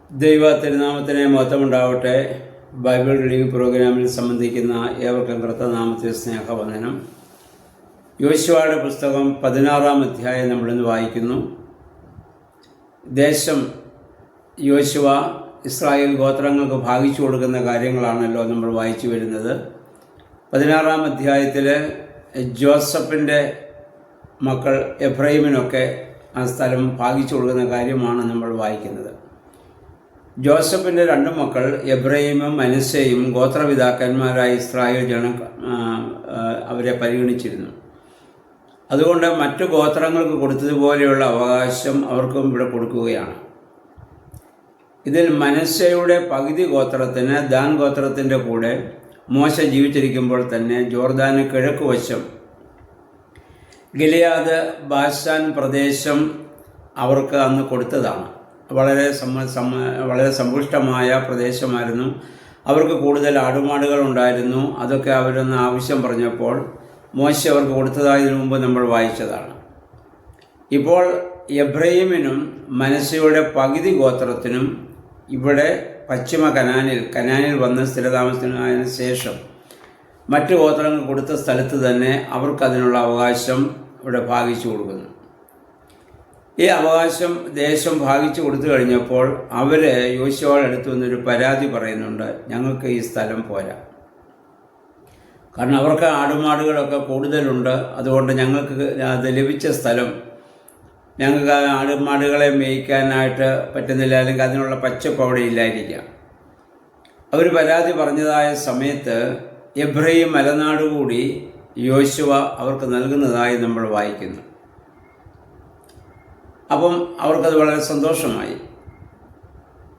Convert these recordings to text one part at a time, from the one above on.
ദൈവ തിരുനാമത്തിന് മഹത്വമുണ്ടാവട്ടെ. Bible reading പ്രോഗ്രാമിൽ സംബന്ധിക്കുന്ന ഏവർക്കും കർത്തനാമത്തിൽ സ്നേഹവന്ദനം. യോശുവയുടെ പുസ്തകം 16-ാം അധ്യായം നമ്മളിന്ന് വായിക്കുന്നു. ദേശം യോശുവ ഇസ്രായേൽ ഗോത്രങ്ങൾക്ക് ഭാഗിച്ചു കൊടുക്കുന്ന കാര്യങ്ങളാണല്ലോ നമ്മൾ വായിച്ചു വരുന്നത്. 16-ാം അധ്യായത്തിൽ ജോസഫിൻ്റെ മക്കൾ എഫ്രൈമിനൊക്കെ ആ സ്ഥലം ഭാഗിച്ചു കൊടുക്കുന്ന കാര്യമാണ് നമ്മൾ വായിക്കുന്നത്. ജോസഫിൻ്റെ രണ്ട് മക്കൾ എഫ്രൈമും മനശ്ശെയും ഗോത്രപിതാക്കന്മാരായ ഇസ്രായേൽ അവരെ പരിഗണിച്ചിരുന്നു. അതുകൊണ്ട് മറ്റു ഗോത്രങ്ങൾക്ക് കൊടുത്തതുപോലെയുള്ള അവകാശം അവർക്കും ഇവിടെ കൊടുക്കുകയാണ്. ഇതിൽ മനശ്ശെയുടെ പകുതി ഗോത്രത്തിന് ദാൻ ഗോത്രത്തിൻ്റെ കൂടെ മോശ ജീവിച്ചിരിക്കുമ്പോൾ തന്നെ ജോർദാന് കിഴക്ക് വശം ഗിലെയാദ് ബാശാൻ പ്രദേശം അവർക്ക് അന്ന് കൊടുത്തതാണ്. വളരെ സമ്പുഷ്ടമായ പ്രദേശമായിരുന്നു. അവർക്ക് കൂടുതൽ ആടുമാടുകൾ ഉണ്ടായിരുന്നു. അതൊക്കെ അവരൊന്ന് ആവശ്യം പറഞ്ഞപ്പോൾ മോശ അവർക്ക് കൊടുത്തതായതിനു മുമ്പ് നമ്മൾ വായിച്ചതാണ്. ഇപ്പോൾ എഫ്രൈമിനും മനശ്ശെയുടെ പകുതി ഗോത്രത്തിനും ഇവിടെ പശ്ചിമ കനാനിൽ വന്ന് സ്ഥിരതാമസത്തിനു ശേഷം മറ്റു ഗോത്രങ്ങൾ കൊടുത്ത സ്ഥലത്ത് തന്നെ അവർക്കതിനുള്ള അവകാശം ഇവിടെ ഭാഗിച്ചു കൊടുക്കുന്നു. ഈ അവകാശം ദേശം ഭാഗിച്ചു കൊടുത്തു കഴിഞ്ഞപ്പോൾ അവർ യോശുവയുടെ അടുത്ത് വന്നൊരു പരാതി പറയുന്നുണ്ട്. ഞങ്ങൾക്ക് ഈ സ്ഥലം പോരാ, കാരണം അവർക്ക് ആടുമാടുകളൊക്കെ കൂടുതലുണ്ട്. അതുകൊണ്ട് ഞങ്ങൾക്ക് അത് ലഭിച്ച സ്ഥലം ഞങ്ങൾക്ക് ആടുമാടുകളെ മേയ്ക്കാനായിട്ട് പറ്റുന്നില്ല, അല്ലെങ്കിൽ അതിനുള്ള പച്ചപ്പ് അവിടെ ഇല്ലായിരിക്കാം. അവർ പരാതി പറഞ്ഞതായ സമയത്ത് എഫ്രൈം മലനാട് കൂടി യോശുവ അവർക്ക് നൽകുന്നതായി നമ്മൾ വായിക്കുന്നു. അപ്പം അവർക്കത് വളരെ സന്തോഷമായി.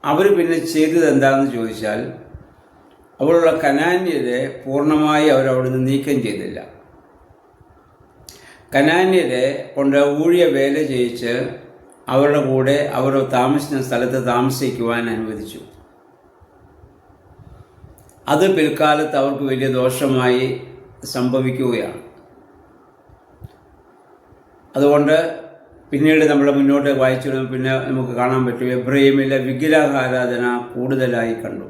അവർ പിന്നെ ചെയ്തത് എന്താണെന്ന് ചോദിച്ചാൽ, അവിടെയുള്ള കനാന്യരെ പൂർണ്ണമായി അവരവിടുന്ന് നീക്കം ചെയ്തില്ല. കനാന്യരെ കൊണ്ട് ഊഴിയ വേല ചെയ്യിച്ച് അവരുടെ കൂടെ അവർ താമസിക്കുന്ന സ്ഥലത്ത് താമസിക്കുവാൻ അനുവദിച്ചു. അത് പിൽക്കാലത്ത് അവർക്ക് വലിയ ദോഷമായി സംഭവിക്കുകയാണ്. അതുകൊണ്ട് പിന്നീട് നമ്മൾ മുന്നോട്ട് വായിച്ചു പിന്നെ നമുക്ക് കാണാൻ പറ്റും, എഫ്രൈമിലെ വിഗ്രഹാരാധന കൂടുതലായി കണ്ടു.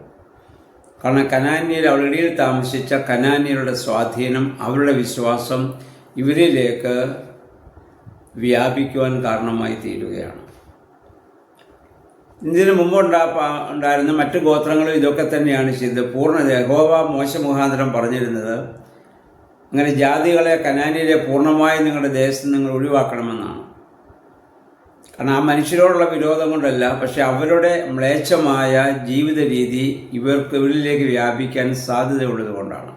കാരണം കനാന്യർ അവരുടെ താമസിച്ച കനാന്യരുടെ സ്വാധീനം, അവരുടെ വിശ്വാസം ഇവരിലേക്ക് വ്യാപിക്കുവാൻ കാരണമായി തീരുകയാണ്. ഇതിനു മുമ്പ് ഉണ്ടായിരുന്ന മറ്റു ഗോത്രങ്ങളും ഇതൊക്കെ തന്നെയാണ് ചെയ്തത്. യഹോവ മോശ മുഖാന്തരം പറഞ്ഞിരുന്നത്, അങ്ങനെ ജാതികളെ കനാന്യരെ പൂർണ്ണമായും നിങ്ങളുടെ ദേശത്ത് നിങ്ങൾ ഒഴിവാക്കണമെന്നാണ്. കാരണം ആ മനുഷ്യരോടുള്ള വിരോധം കൊണ്ടല്ല, പക്ഷെ അവരുടെ മ്ലേച്ഛമായ ജീവിത രീതി ഇവരിലേക്ക് വ്യാപിക്കാൻ സാധ്യതയുള്ളത് കൊണ്ടാണ്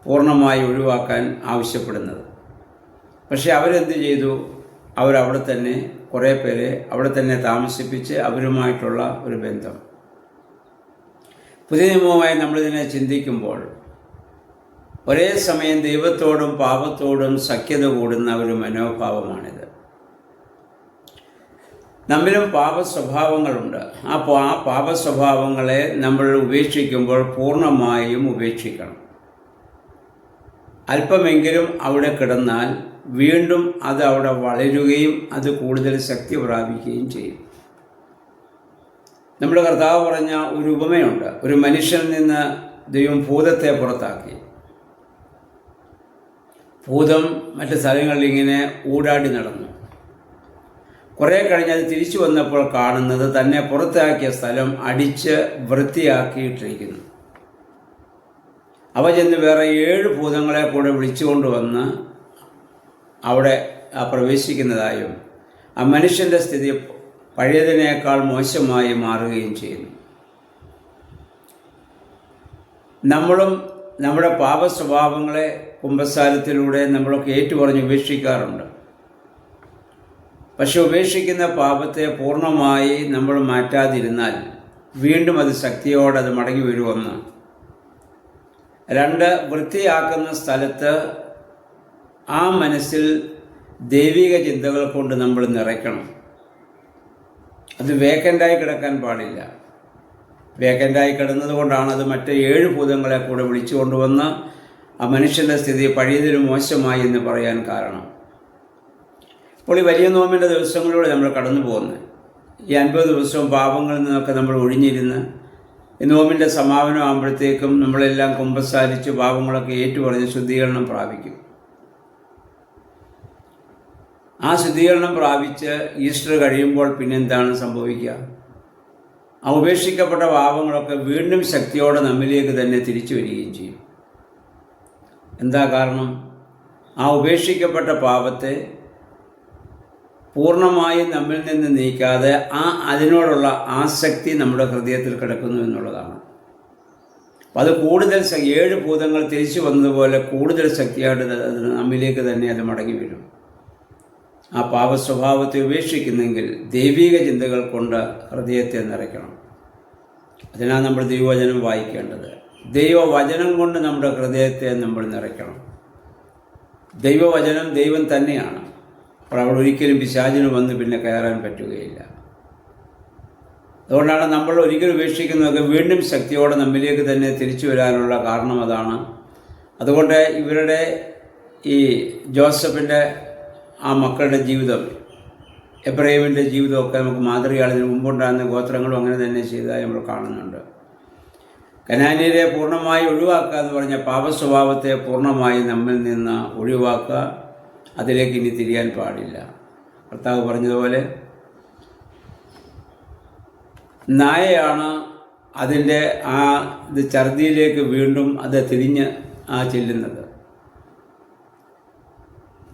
പൂർണ്ണമായി ഒഴിവാക്കാൻ ആവശ്യപ്പെടുന്നത്. പക്ഷെ അവരെന്ത് ചെയ്തു? അവരവിടെ തന്നെ കുറേ പേരെ അവിടെ തന്നെ താമസിപ്പിച്ച് അവരുമായിട്ടുള്ള ഒരു ബന്ധം. പുതിയ നിയമവുമായി നമ്മളിതിനെ ചിന്തിക്കുമ്പോൾ ഒരേ സമയം ദൈവത്തോടും പാപത്തോടും സഖ്യത കൂടുന്ന ഒരു മനോഭാവമാണിത്. നമ്മിലും പാപസ്വഭാവങ്ങളുണ്ട്. ആ പാപസ്വഭാവങ്ങളെ നമ്മൾ ഉപേക്ഷിക്കുമ്പോൾ പൂർണ്ണമായും ഉപേക്ഷിക്കണം. അല്പമെങ്കിലും അവിടെ കിടന്നാൽ വീണ്ടും അത് അവിടെ വളരുകയും അത് കൂടുതൽ ശക്തി പ്രാപിക്കുകയും ചെയ്യും. നമ്മുടെ കർത്താവ് പറഞ്ഞ ഒരു ഉപമയുണ്ട്. ഒരു മനുഷ്യനിൽ നിന്ന് ദൈവം ഭൂതത്തെ പുറത്താക്കി. ഭൂതം മറ്റ് സ്ഥലങ്ങളിൽ ഇങ്ങനെ ഊടാടി നടന്നു. കുറേ കഴിഞ്ഞ് അത് തിരിച്ചു വന്നപ്പോൾ കാണുന്നത് തന്നെ പുറത്താക്കിയ സ്ഥലം അടിച്ച് വൃത്തിയാക്കിയിട്ടിരിക്കുന്നു. അവ ചെന്ന് വേറെ 7 ഭൂതങ്ങളെ കൂടെ വിളിച്ചുകൊണ്ടുവന്ന് അവിടെ പ്രവേശിക്കുന്നതായും ആ മനുഷ്യൻ്റെ സ്ഥിതി പഴയതിനേക്കാൾ മോശമായി മാറുകയും ചെയ്യുന്നു. നമ്മളും നമ്മുടെ പാപസ്വഭാവങ്ങളെ കുമ്പസാരത്തിലൂടെ നമ്മളൊക്കെ ഏറ്റുപറഞ്ഞ് ഉപേക്ഷിക്കാറുണ്ട്. പക്ഷെ ഉപേക്ഷിക്കുന്ന പാപത്തെ പൂർണ്ണമായി നമ്മൾ മാറ്റാതിരുന്നാൽ വീണ്ടും അത് ശക്തിയോടെ അത് മടങ്ങി വരുമെന്ന്. 2, വൃത്തിയാക്കുന്ന സ്ഥലത്ത് ആ മനസ്സിൽ ദൈവിക ചിന്തകൾ കൊണ്ട് നമ്മൾ നിറയ്ക്കണം. അത് വേക്കൻ്റായി കിടക്കാൻ പാടില്ല. വേക്കൻ്റായി കിടന്നത് കൊണ്ടാണ് അത് മറ്റ് 7 ഭൂതങ്ങളെ കൂടെ വിളിച്ചു കൊണ്ടുവന്ന് ആ മനുഷ്യൻ്റെ സ്ഥിതി പഴയതിലും മോശമായി എന്ന് പറയാൻ കാരണം. അപ്പോൾ ഈ വലിയ നോമ്പിൻ്റെ ദിവസങ്ങളിലൂടെ നമ്മൾ കടന്നു പോകുന്നത് ഈ 50 ദിവസവും പാപങ്ങളിൽ നിന്നൊക്കെ നമ്മൾ ഒഴിഞ്ഞിരുന്ന് ഈ നോമ്പിൻ്റെ സമാപനം ആകുമ്പോഴത്തേക്കും നമ്മളെല്ലാം കുമ്പസാരിച്ച് പാപങ്ങളൊക്കെ ഏറ്റുപറഞ്ഞ് ശുദ്ധീകരണം പ്രാപിക്കും. ആ ശുദ്ധീകരണം പ്രാപിച്ച് ഈസ്റ്റർ കഴിയുമ്പോൾ പിന്നെന്താണ് സംഭവിക്കുക? ആ ഉപേക്ഷിക്കപ്പെട്ട പാപങ്ങളൊക്കെ വീണ്ടും ശക്തിയോടെ നമ്മിലേക്ക് തന്നെ തിരിച്ചു വരികയും ചെയ്യും. എന്താ കാരണം? ആ ഉപേക്ഷിക്കപ്പെട്ട പാപത്തെ പൂർണ്ണമായും നമ്മിൽ നിന്ന് നീക്കാതെ അതിനോടുള്ള ആസക്തി നമ്മുടെ ഹൃദയത്തിൽ കിടക്കുന്നു എന്നുള്ളതാണ്. അപ്പം അത് കൂടുതൽ 7 ഭൂതങ്ങൾ തിരിച്ചു വന്നതുപോലെ കൂടുതൽ ശക്തിയായിട്ട് നമ്മിലേക്ക് തന്നെ അത് മടങ്ങി വരും. ആ പാപ സ്വഭാവത്തെ ഉപേക്ഷിക്കുന്നെങ്കിൽ ദൈവിക ചിന്തകൾ കൊണ്ട് ഹൃദയത്തെ നിറയ്ക്കണം. അതിനാണ് നമ്മൾ ദൈവവചനം വായിക്കേണ്ടത്. ദൈവവചനം കൊണ്ട് നമ്മുടെ ഹൃദയത്തെ നമ്മൾ നിറയ്ക്കണം. ദൈവവചനം ദൈവം തന്നെയാണ്. അപ്പോൾ അവിടെ ഒരിക്കലും പിശാചിന് വന്ന് പിന്നെ കയറാൻ പറ്റുകയില്ല. അതുകൊണ്ടാണ് നമ്മൾ ഒരിക്കലും ഉപേക്ഷിക്കുന്നതൊക്കെ വീണ്ടും ശക്തിയോടെ നമ്മിലേക്ക് തന്നെ തിരിച്ചു വരാനുള്ള കാരണം അതാണ്. അതുകൊണ്ട് ഇവരുടെ ഈ ജോസഫിൻ്റെ ആ മക്കളുടെ ജീവിതം, എബ്രഹാമിൻ്റെ ജീവിതമൊക്കെ നമുക്ക് മാതൃകയാണ്. ഇതിന് മുമ്പുണ്ടായിരുന്ന ഗോത്രങ്ങളും അങ്ങനെ തന്നെ ചെയ്തതായി നമ്മൾ കാണുന്നുണ്ട്. കനാന്യരെ പൂർണ്ണമായി ഒഴിവാക്കുക എന്ന് പറഞ്ഞ പാപസ്വഭാവത്തെ പൂർണ്ണമായി നമ്മിൽ നിന്ന് ഒഴിവാക്കുക. അതിലേക്ക് ഇനി തിരിയാൻ പാടില്ല. കർത്താവ് പറഞ്ഞതുപോലെ നായയാണ് അതിൻ്റെ ഇത് ഛർദിയിലേക്ക് വീണ്ടും അത് തിരിഞ്ഞ് ചെല്ലുന്നത്.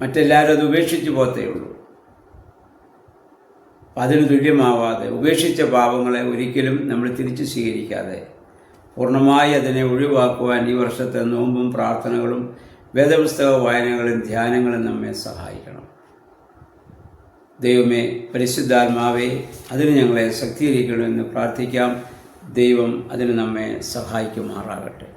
മറ്റെല്ലാവരും അത് ഉപേക്ഷിച്ച് പോത്തേ ഉള്ളൂ. അപ്പം അതിന് തുല്യമാവാതെ ഉപേക്ഷിച്ച പാപങ്ങളെ ഒരിക്കലും നമ്മൾ തിരിച്ച് സ്വീകരിക്കാതെ പൂർണ്ണമായി അതിനെ ഒഴിവാക്കുവാൻ ഈ വർഷത്തെ നോമ്പും പ്രാർത്ഥനകളും വേദപുസ്തക വായനകളും ധ്യാനങ്ങളും നമ്മെ സഹായിക്കണം. ദൈവമേ, പരിശുദ്ധാത്മാവേ, അതിന് ഞങ്ങളെ ശക്തീകരിക്കണമെന്ന് പ്രാർത്ഥിക്കാം. ദൈവം അതിന് നമ്മെ സഹായിക്കുമാറാകട്ടെ.